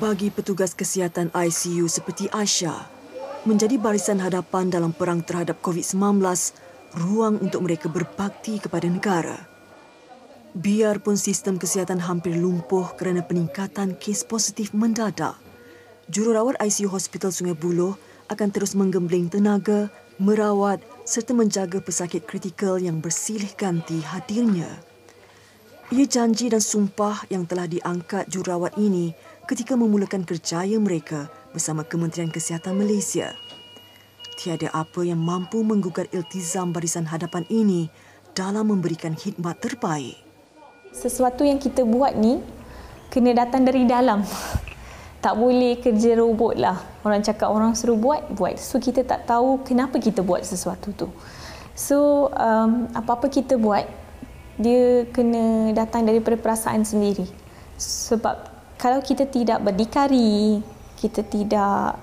Bagi petugas kesihatan ICU seperti Aisyah, menjadi barisan hadapan dalam perang terhadap COVID-19, ruang untuk mereka berbakti kepada negara. Biarpun sistem kesihatan hampir lumpuh kerana peningkatan kes positif mendadak, jururawat ICU Hospital Sungai Buloh akan terus menggembling tenaga, merawat serta menjaga pesakit kritikal yang bersilih ganti hadirnya. Ia janji dan sumpah yang telah diangkat jururawat ini ketika memulakan kerjaya mereka bersama Kementerian Kesihatan Malaysia. Tiada apa yang mampu menggugat iltizam barisan hadapan ini dalam memberikan khidmat terbaik. Sesuatu yang kita buat ni kena datang dari dalam. Tak boleh kerja robot lah. Orang cakap orang suruh buat. So kita tak tahu kenapa kita buat sesuatu tu. So apa-apa kita buat, dia kena datang daripada perasaan sendiri. Sebab kalau kita tidak berdikari, kita tidak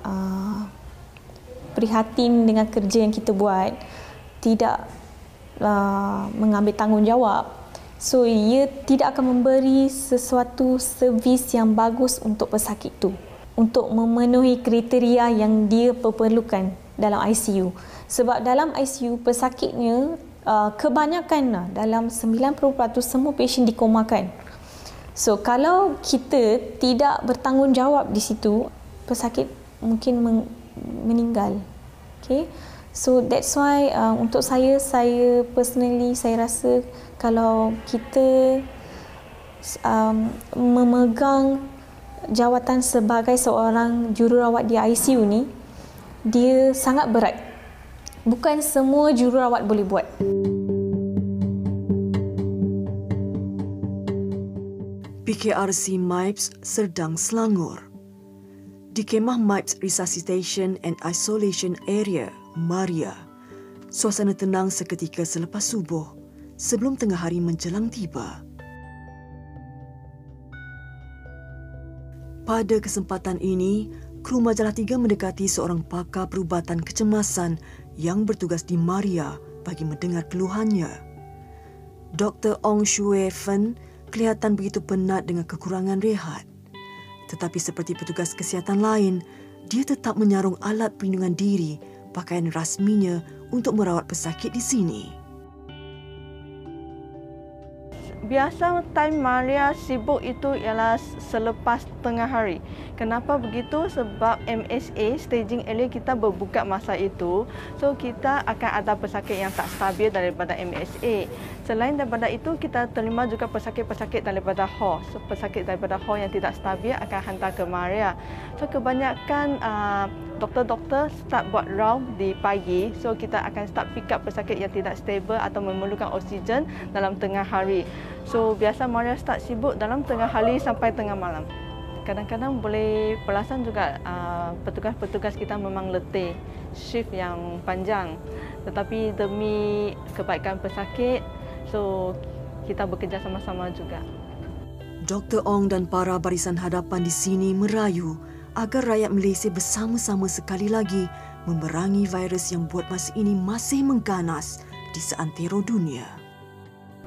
prihatin dengan kerja yang kita buat, tidak mengambil tanggungjawab, so ia tidak akan memberi sesuatu servis yang bagus untuk pesakit tu, untuk memenuhi kriteria yang dia perlukan dalam ICU. Sebab dalam ICU pesakitnya kebanyakan dalam 90% semua pasien dikomakan. So kalau kita tidak bertanggungjawab di situ, pesakit mungkin meninggal. Okay? So that's why untuk saya personally saya rasa kalau kita memegang jawatan sebagai seorang jururawat di ICU ni, dia sangat berat. Bukan semua jururawat boleh buat. PKRC MIPS Serdang Selangor. Di kemah MIPS Resuscitation and Isolation Area, Maria, suasana tenang seketika selepas subuh sebelum tengah hari menjelang tiba. Pada kesempatan ini, kru Majalah 3 mendekati seorang pakar perubatan kecemasan yang bertugas di Maria bagi mendengar keluhannya. Dr. Ong Shue Fen kelihatan begitu penat dengan kekurangan rehat. Tetapi seperti petugas kesihatan lain, dia tetap menyarung alat perlindungan diri, pakaian rasminya untuk merawat pesakit di sini. Biasa time Maria sibuk itu ialah selepas tengah hari. Kenapa begitu? Sebab MSA, staging area kita berbuka masa itu. So kita akan ada pesakit yang tak stabil daripada MSA. Selain daripada itu, kita terima juga pesakit-pesakit daripada HO. So pesakit daripada HO yang tidak stabil akan hantar ke Maria. So kebanyakan doktor-doktor start buat round di pagi. So kita akan start pick up pesakit yang tidak stabil atau memerlukan oksigen dalam tengah hari. So biasa Maria start sibuk dalam tengah hari sampai tengah malam. Kadang-kadang boleh perasan juga petugas-petugas kita memang letih, shift yang panjang. Tetapi demi kebaikan pesakit, so kita bekerja sama-sama juga. Dr. Ong dan para barisan hadapan di sini merayu agar rakyat Malaysia bersama-sama sekali lagi memerangi virus yang buat masa ini masih mengganas di seantero dunia.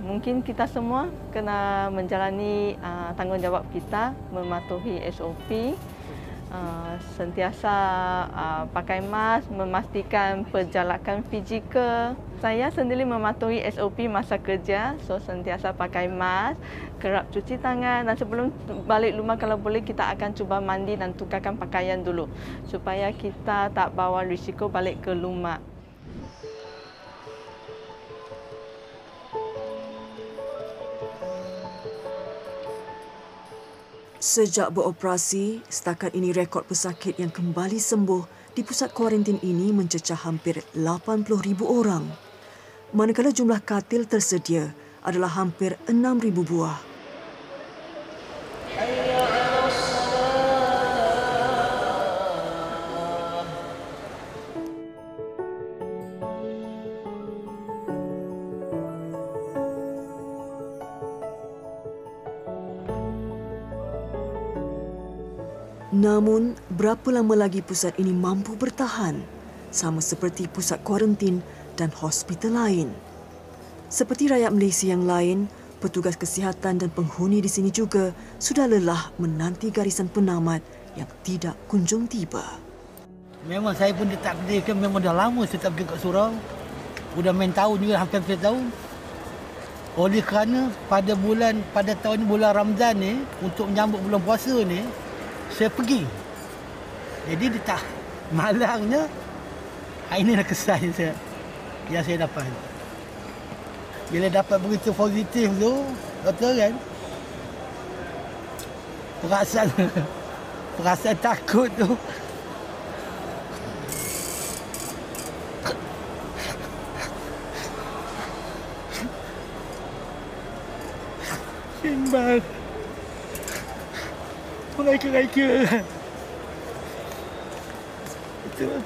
Mungkin kita semua kena menjalani tanggungjawab kita, mematuhi SOP, sentiasa pakai mask, memastikan perjalanan fizikal. Saya sendiri mematuhi SOP masa kerja, so sentiasa pakai mask, kerap cuci tangan, dan sebelum balik rumah kalau boleh kita akan cuba mandi dan tukarkan pakaian dulu supaya kita tak bawa risiko balik ke rumah. Sejak beroperasi, setakat ini rekod pesakit yang kembali sembuh di pusat kuarantin ini mencecah hampir 80,000 orang. Manakala jumlah katil tersedia adalah hampir 6,000 buah. Namun, berapa lama lagi pusat ini mampu bertahan? Sama seperti pusat kuarantin dan hospital lain. Seperti rakyat Malaysia yang lain, petugas kesihatan dan penghuni di sini juga sudah lelah menanti garisan penamat yang tidak kunjung tiba. Memang saya pun ditakdirkan, memang dah lama saya tak pergi kat surau. Sudah main tahun juga, hampir tahun. Oleh kerana pada tahun ni, bulan Ramadan ni, untuk menyambut bulan puasa ni, saya pergi. Jadi dia tak, malangnya, inilah kesan yang saya dapat. Bila dapat berita positif tu, betul kan? Perasaan takut tu. Simbang. Mereka-reka. Betul.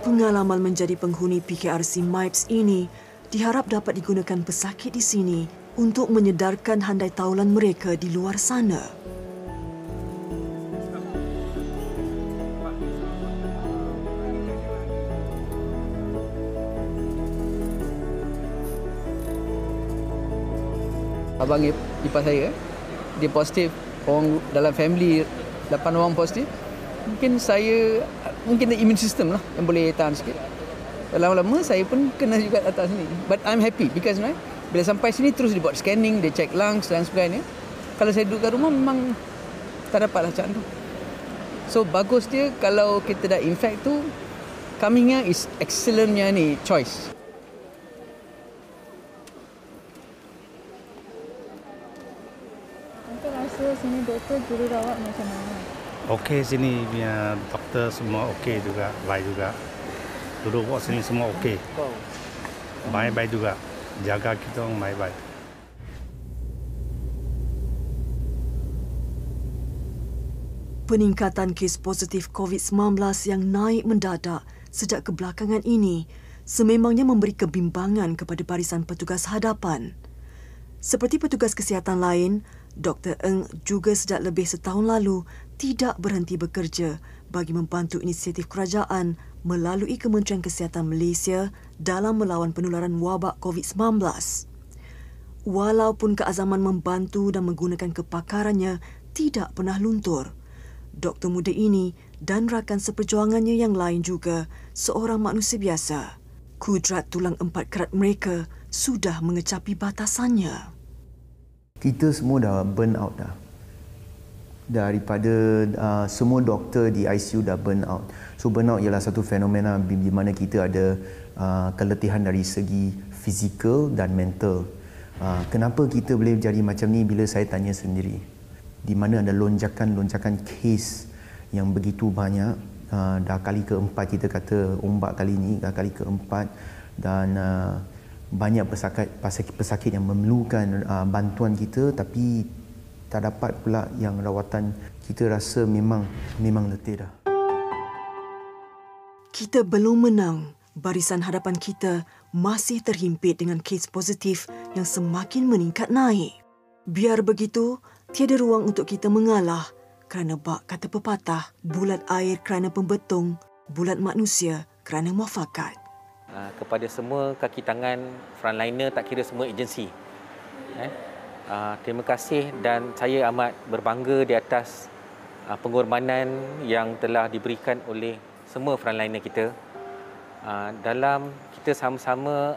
Pengalaman menjadi penghuni PKRC MIPS ini diharap dapat digunakan pesakit di sini untuk menyedarkan handai taulan mereka di luar sana. Abang ipar saya, dia positif, orang dalam family 8 orang positif. Mungkin immune system lah yang boleh tahan sikit. Lama-lama saya pun kena juga atas sini. But I'm happy because bila sampai sini terus dia buat scanning, dia check lungs dan sebagainya. Kalau saya duduk kat rumah memang tak dapat lah macam tu. So bagus dia kalau kita dah infect tu, coming here is excellentnya ni choice. Untuk rasa sini doktor jururawat macam mana? Okey sini punya doktor semua okey juga, baik juga. Duduk ward sini semua okey. Baik-baik juga. Jaga kita orang baik-baik. Peningkatan kes positif COVID-19 yang naik mendadak sejak kebelakangan ini sememangnya memberi kebimbangan kepada barisan petugas hadapan. Seperti petugas kesihatan lain, Dr. Eng juga sejak lebih setahun lalu tidak berhenti bekerja bagi membantu inisiatif kerajaan melalui Kementerian Kesihatan Malaysia dalam melawan penularan wabak COVID-19. Walaupun keazaman membantu dan menggunakan kepakarannya tidak pernah luntur, doktor muda ini dan rakan seperjuangannya yang lain juga seorang manusia biasa. Kudrat tulang 4 kerat mereka sudah mengecapi batasannya. Kita semua dah burn out dah. Daripada semua doktor di ICU dah burn out. So burn out ialah satu fenomena di mana kita ada keletihan dari segi fizikal dan mental. Kenapa kita boleh jadi macam ni bila saya tanya sendiri? Di mana ada lonjakan kes yang begitu banyak. Dah kali keempat kita kata ombak kali ni, dah kali keempat dan banyak pesakit yang memerlukan bantuan kita tapi tak dapat pula yang rawatan. Kita rasa memang letih dah. Kita belum menang. Barisan hadapan kita masih terhimpit dengan kes positif yang semakin meningkat naik. Biar begitu, tiada ruang untuk kita mengalah kerana bak kata pepatah, bulat air kerana pembetung, bulat manusia kerana muafakat. Kepada semua kaki tangan frontliner, tak kira semua agensi. Terima kasih dan saya amat berbangga di atas pengorbanan yang telah diberikan oleh semua frontliner kita dalam kita sama-sama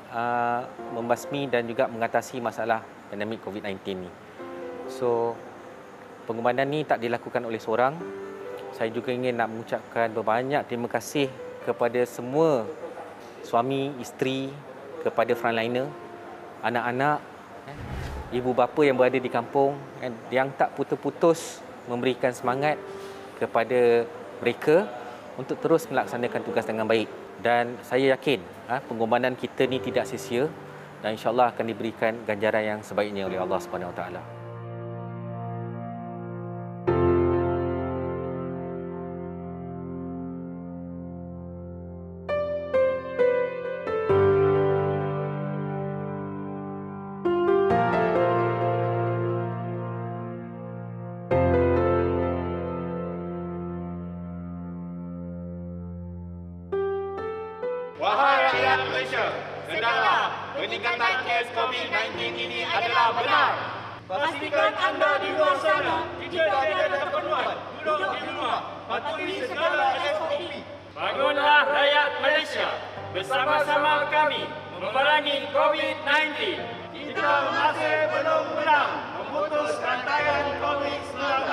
membasmi dan juga mengatasi masalah pandemik COVID-19 ni. So, pengorbanan ni tak dilakukan oleh seorang. Saya juga ingin nak mengucapkan berbanyak terima kasih kepada semua suami, isteri, kepada frontliner, anak-anak, ibu bapa yang berada di kampung yang tak putus-putus memberikan semangat kepada mereka untuk terus melaksanakan tugas dengan baik. Dan saya yakin pengorbanan kita ni tidak sia-sia dan insya-Allah akan diberikan ganjaran yang sebaiknya oleh Allah Subhanahu Wa Taala. Wahai rakyat Malaysia, sedanglah peningkatan kes COVID-19 ini adalah benar. Pastikan anda di luar sana tidak ada keperluan duduk di rumah, patuhi segala SOP. Bangunlah rakyat Malaysia, bersama-sama kami memerangi COVID-19. Kita masih belum menang memutus rantaian COVID-19.